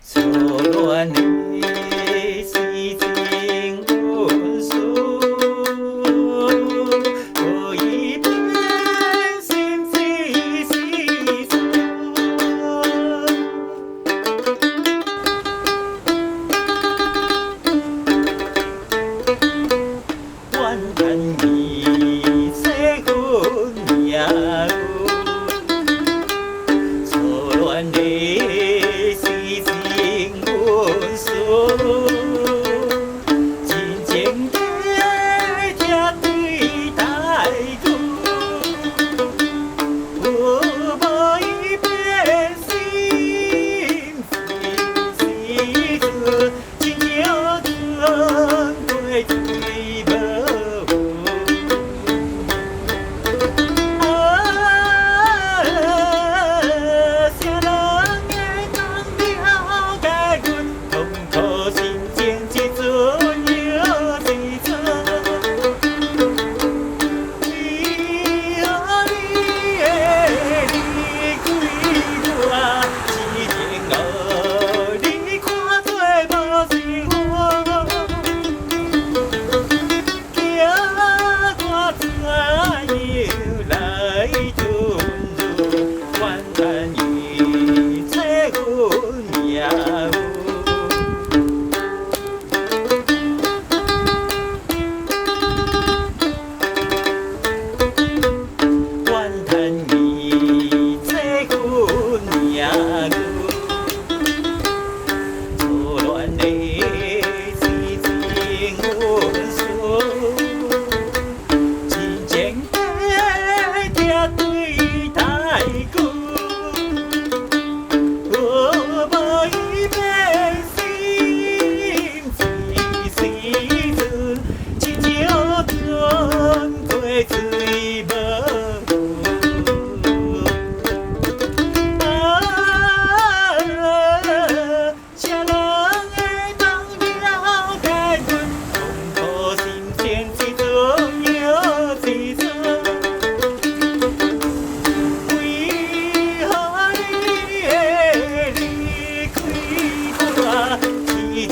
初恋的时情温顺，可以变心只是春。怨叹伊世分命运，初恋的时情温顺，真情假假对待阮，无伊变心是春，真情春过水无啥人会当了解阮痛苦心情一阵又一阵？为何你会离开我？一定互你看做无幸福，叫我怎样来吞入？怨叹伊切阮命运。怨叹伊切阮命运，初恋的时情温顺，真情假假对待阮，无伊变心是春，真情春过水无啥人会当了解阮痛苦心情一阵又一阵？为何你会离开我？一定